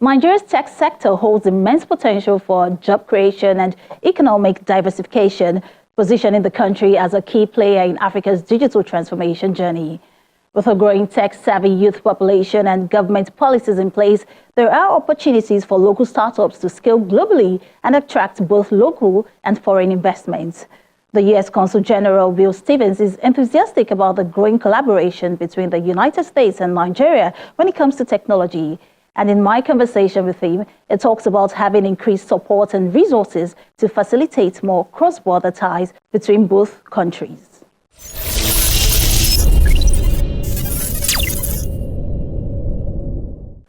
Nigeria's tech sector holds immense potential for job creation and economic diversification, positioning the country as a key player in Africa's digital transformation journey. With a growing tech-savvy youth population and government policies in place, there are opportunities for local startups to scale globally and attract both local and foreign investments. The U.S. Consul General Will Stevens is enthusiastic about the growing collaboration between the United States and Nigeria when it comes to technology. And in my conversation with him, it talks about having increased support and resources to facilitate more cross-border ties between both countries.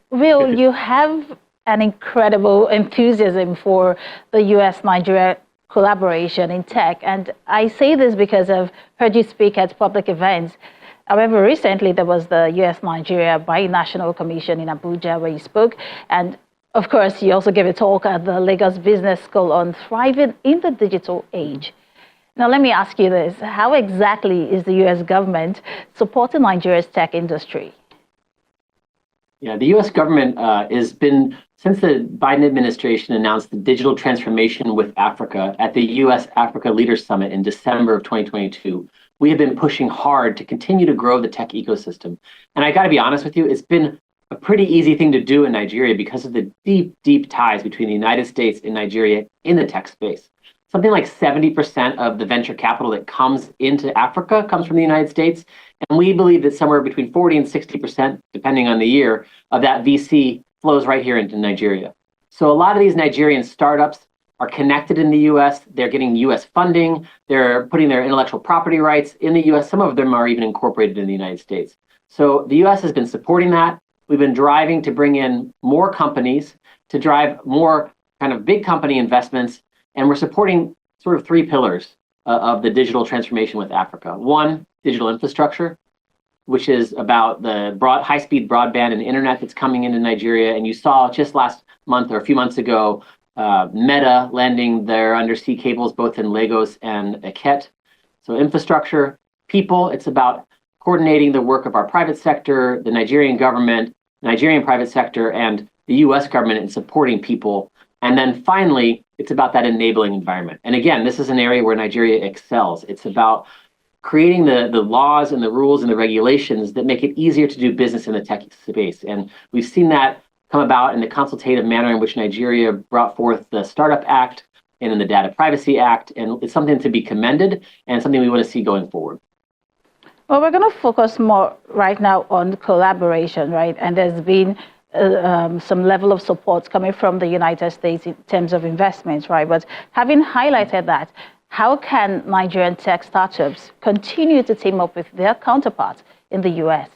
Will, you have an incredible enthusiasm for the U.S.-Nigeria collaboration in tech. And I say this because I've heard you speak at public events. However, recently there was the U.S.-Nigeria Binational Commission in Abuja where you spoke. And of course, you also gave a talk at the Lagos Business School on thriving in the digital age. Now, let me ask you this. How exactly is the U.S. government supporting Nigeria's tech industry? Yeah, the U.S. government has been, since the Biden administration announced the digital transformation with Africa at the U.S.-Africa Leaders Summit in December of 2022, we have been pushing hard to continue to grow the tech ecosystem. And I got to be honest with you, it's been a pretty easy thing to do in Nigeria because of the deep, deep ties between the United States and Nigeria in the tech space. Something like 70% of the venture capital that comes into Africa comes from the United States. And we believe that somewhere between 40 and 60%, depending on the year, of that VC flows right here into Nigeria. So a lot of these Nigerian startups are connected in the US. They're getting US funding. They're putting their intellectual property rights in the US. Some of them are even incorporated in the United States. So the US has been supporting that. We've been driving to bring in more companies, to drive more kind of big company investments. And we're supporting sort of three pillars of the digital transformation with Africa. One, digital infrastructure, which is about the high-speed broadband and internet that's coming into Nigeria. And you saw just last month or a few months ago, Meta landing their undersea cables both in Lagos and Eket. So infrastructure, people, it's about coordinating the work of our private sector, the Nigerian government, Nigerian private sector, and the US government in supporting people. And then finally, it's about that enabling environment. And again, this is an area where Nigeria excels. It's about creating the laws and the rules and the regulations that make it easier to do business in the tech space. And we've seen that come about in the consultative manner in which Nigeria brought forth the Startup Act and in the Data Privacy Act. And it's something to be commended and something we want to see going forward. Well, we're going to focus more right now on collaboration, right? And there's been some level of support coming from the United States in terms of investments, right? But having highlighted that, how can Nigerian tech startups continue to team up with their counterparts in the US?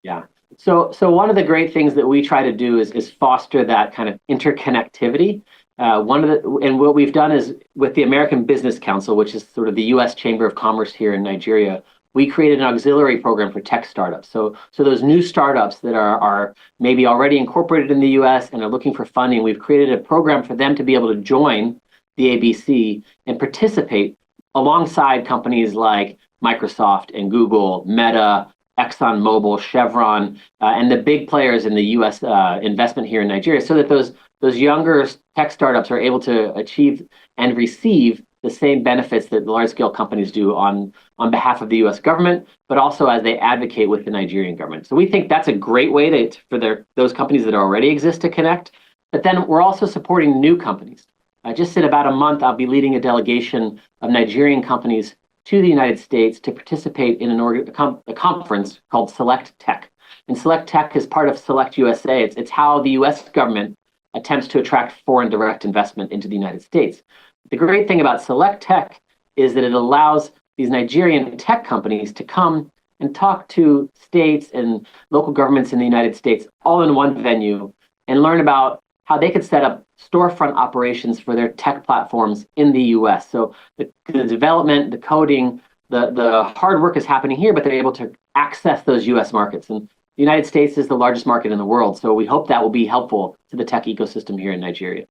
Yeah. So one of the great things that we try to do is foster that kind of interconnectivity. And what we've done is with the American Business Council, which is sort of the US Chamber of Commerce here in Nigeria, we created an auxiliary program for tech startups. So those new startups that are maybe already incorporated in the US and are looking for funding, we've created a program for them to be able to join the ABC and participate alongside companies like Microsoft and Google, Meta, ExxonMobil, Chevron, and the big players in the US investment here in Nigeria, so that those younger tech startups are able to achieve and receive the same benefits that large-scale companies do on behalf of the U.S. government, but also as they advocate with the Nigerian government. So we think that's a great way for those companies that already exist to connect. But then we're also supporting new companies. Just in about a month, I'll be leading a delegation of Nigerian companies to the United States to participate in a conference called Select Tech. And Select Tech is part of Select USA. It's how the U.S. government attempts to attract foreign direct investment into the United States. The great thing about Select Tech is that it allows these Nigerian tech companies to come and talk to states and local governments in the United States all in one venue and learn about how they could set up storefront operations for their tech platforms in the US. So the development, the coding, the hard work is happening here, but they're able to access those US markets. And the United States is the largest market in the world. So we hope that will be helpful to the tech ecosystem here in Nigeria.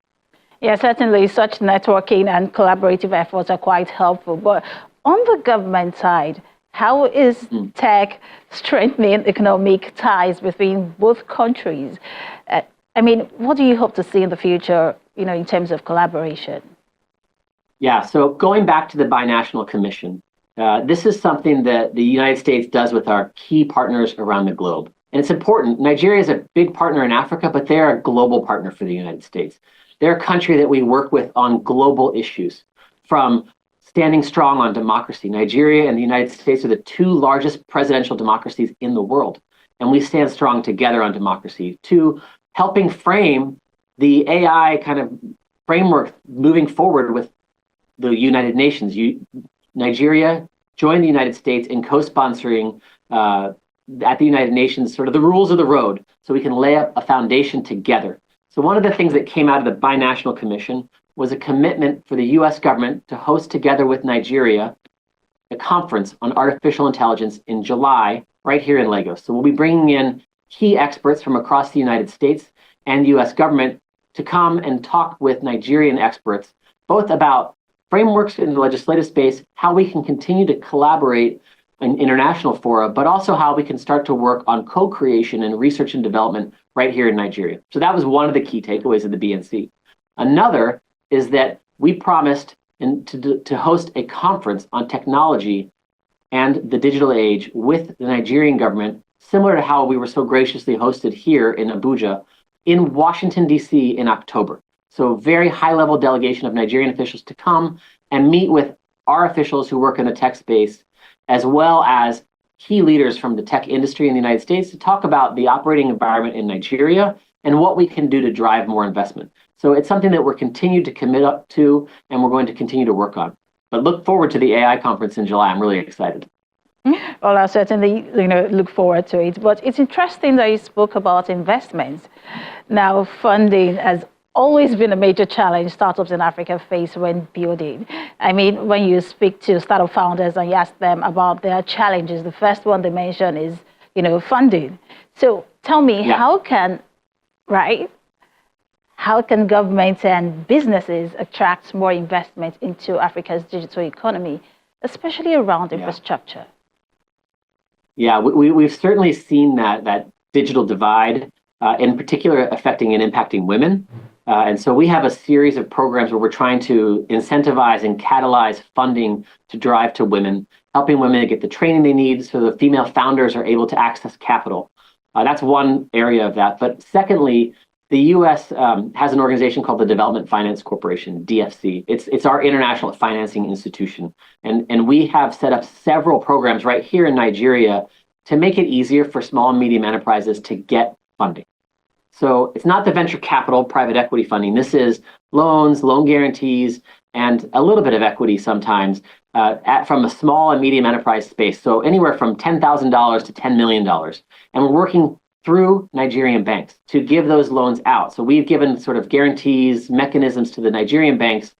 Yeah, certainly such networking and collaborative efforts are quite helpful. But on the government side, how is tech strengthening economic ties between both countries? I mean, what do you hope to see in the future, in terms of collaboration? Yeah, so going back to the Binational Commission, this is something that the United States does with our key partners around the globe. And it's important. Nigeria is a big partner in Africa, but they're a global partner for the United States. They're a country that we work with on global issues, from standing strong on democracy. Nigeria and the United States are the two largest presidential democracies in the world, and we stand strong together on democracy, to helping frame the AI kind of framework moving forward with the United Nations. Nigeria joined the United States in co-sponsoring at the United Nations sort of the rules of the road, so we can lay up a foundation together. So one of the things that came out of the Binational Commission was a commitment for the US government to host, together with Nigeria, a conference on artificial intelligence in July right here in Lagos. So we'll be bringing in key experts from across the United States and US government to come and talk with Nigerian experts, both about frameworks in the legislative space, how we can continue to collaborate in international fora, but also how we can start to work on co-creation and research and development right here in Nigeria. So that was one of the key takeaways of the BNC. Another is that we promised to host a conference on technology and the digital age with the Nigerian government, similar to how we were so graciously hosted here in Abuja, in Washington, D.C. in October. So a very high-level delegation of Nigerian officials to come and meet with our officials who work in the tech space, as well as key leaders from the tech industry in the United States, to talk about the operating environment in Nigeria and what we can do to drive more investment. So it's something that we're continued to commit up to, and we're going to continue to work on. But look forward to the AI conference in July. I'm really excited. Well, I certainly, look forward to it. But it's interesting that you spoke about investments. Now, funding has always been a major challenge startups in Africa face when building. I mean, when you speak to startup founders and you ask them about their challenges, the first one they mention is, funding. So tell me, how can governments and businesses attract more investment into Africa's digital economy, especially around infrastructure? Yeah, we've certainly seen that digital divide, in particular affecting and impacting women. And so we have a series of programs where we're trying to incentivize and catalyze funding to drive to women, helping women to get the training they need so the female founders are able to access capital. That's one area of that. But secondly, the U.S. has an organization called the Development Finance Corporation, DFC. It's our international financing institution. And we have set up several programs right here in Nigeria to make it easier for small and medium enterprises to get funding. So it's not the venture capital, private equity funding. This is loans, loan guarantees, and a little bit of equity sometimes from a small and medium enterprise space. So anywhere from $10,000 to $10 million. And we're working through Nigerian banks to give those loans out. So we've given sort of guarantees, mechanisms to the Nigerian banks,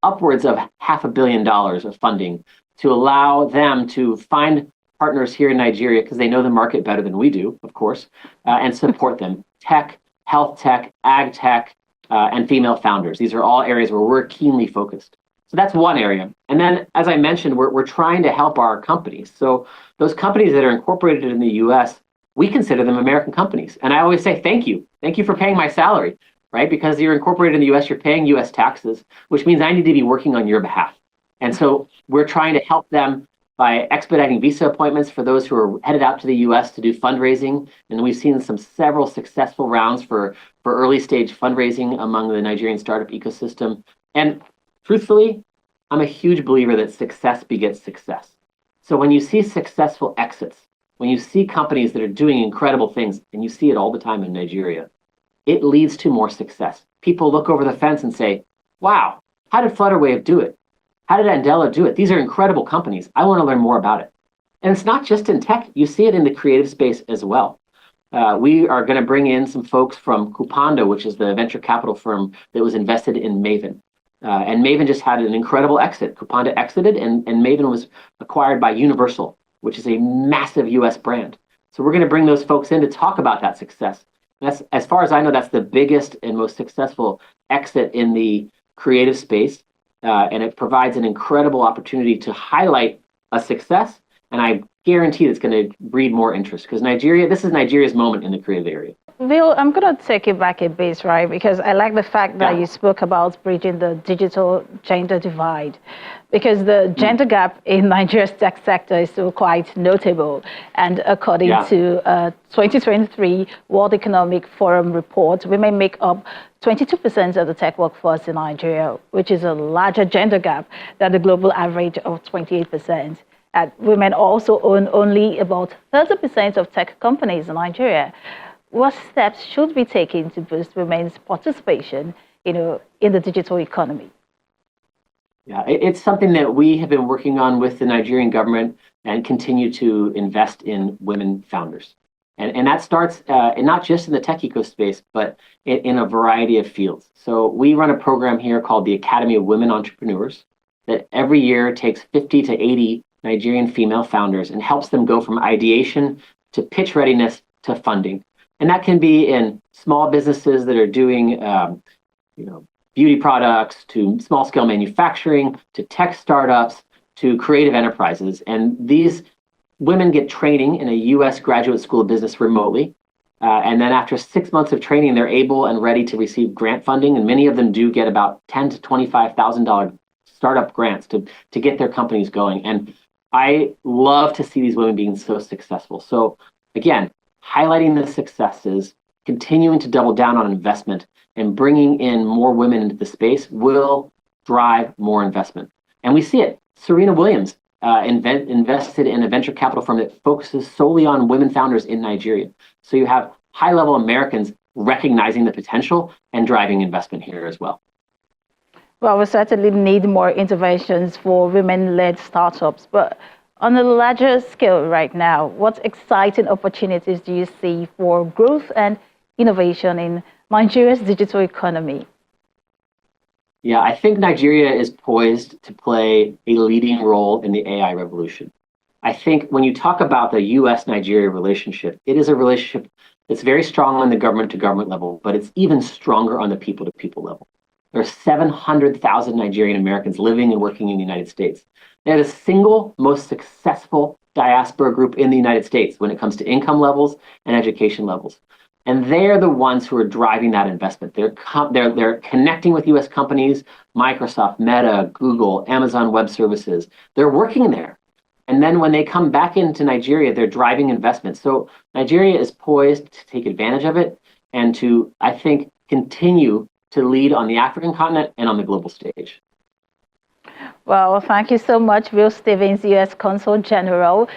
upwards of $500 million of funding to allow them to find partners here in Nigeria, because they know the market better than we do, of course, and support them. Tech, health tech, ag tech, and female founders. These are all areas where we're keenly focused. So that's one area. And then, as I mentioned, we're trying to help our companies. So those companies that are incorporated in the US, we consider them American companies. And I always say, thank you. Thank you for paying my salary, right? Because you're incorporated in the US, you're paying US taxes, which means I need to be working on your behalf. And so we're trying to help them by expediting visa appointments for those who are headed out to the US to do fundraising. And we've seen several successful rounds for early stage fundraising among the Nigerian startup ecosystem. And truthfully, I'm a huge believer that success begets success. So when you see successful exits, when you see companies that are doing incredible things, and you see it all the time in Nigeria, it leads to more success. People look over the fence and say, wow, how did Flutterwave do it? How did Andela do it? These are incredible companies. I want to learn more about it. And it's not just in tech. You see it in the creative space as well. We are going to bring in some folks from Kupanda, which is the venture capital firm that was invested in Maven. And Maven just had an incredible exit. Kupanda exited, and Maven was acquired by Universal, which is a massive US brand. So we're going to bring those folks in to talk about that success. And that's, as far as I know, that's the biggest and most successful exit in the creative space. And it provides an incredible opportunity to highlight a success. And I guarantee it's going to breed more interest, because this is Nigeria's moment in the creative area. Will, I'm going to take it back a bit, right? Because I like the fact that you spoke about bridging the digital gender divide, because the gender gap in Nigeria's tech sector is still quite notable. And according to 2023 World Economic Forum report, women make up 22% of the tech workforce in Nigeria, which is a larger gender gap than the global average of 28%. And women also own only about 30% of tech companies in Nigeria. What steps should be taken to boost women's participation, in the digital economy? Yeah, it's something that we have been working on with the Nigerian government and continue to invest in women founders. And that starts not just in the tech ecospace, but in a variety of fields. So we run a program here called the Academy of Women Entrepreneurs that every year takes 50 to 80 Nigerian female founders and helps them go from ideation to pitch readiness to funding. And that can be in small businesses that are doing, beauty products, to small scale manufacturing, to tech startups, to creative enterprises. And these women get training in a U.S. graduate school of business remotely. And then after 6 months of training, they're able and ready to receive grant funding. And many of them do get about $10,000 to $25,000 startup grants to get their companies going. And I love to see these women being so successful. So again, highlighting the successes, continuing to double down on investment, and bringing in more women into the space will drive more investment. And we see it. Serena Williams invested in a venture capital firm that focuses solely on women founders in Nigeria. So you have high-level Americans recognizing the potential and driving investment here as well. Well, we certainly need more interventions for women-led startups, but on a larger scale right now, what exciting opportunities do you see for growth and innovation in Nigeria's digital economy? Yeah, I think Nigeria is poised to play a leading role in the AI revolution. I think when you talk about the US-Nigeria relationship, it is a relationship that's very strong on the government-to-government level, but it's even stronger on the people-to-people level. There are 700,000 Nigerian Americans living and working in the United States. They're the single most successful diaspora group in the United States when it comes to income levels and education levels. And they're the ones who are driving that investment. They're connecting with US companies, Microsoft, Meta, Google, Amazon Web Services. They're working there. And then when they come back into Nigeria, they're driving investment. So Nigeria is poised to take advantage of it and to, I think, continue to lead on the African continent and on the global stage. Well, thank you so much, Will Stevens, U.S. Consul General.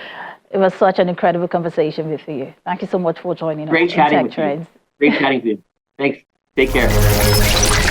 It was such an incredible conversation with you. Thank you so much for joining us. Great chatting with you. Great chatting with you. Thanks. Take care.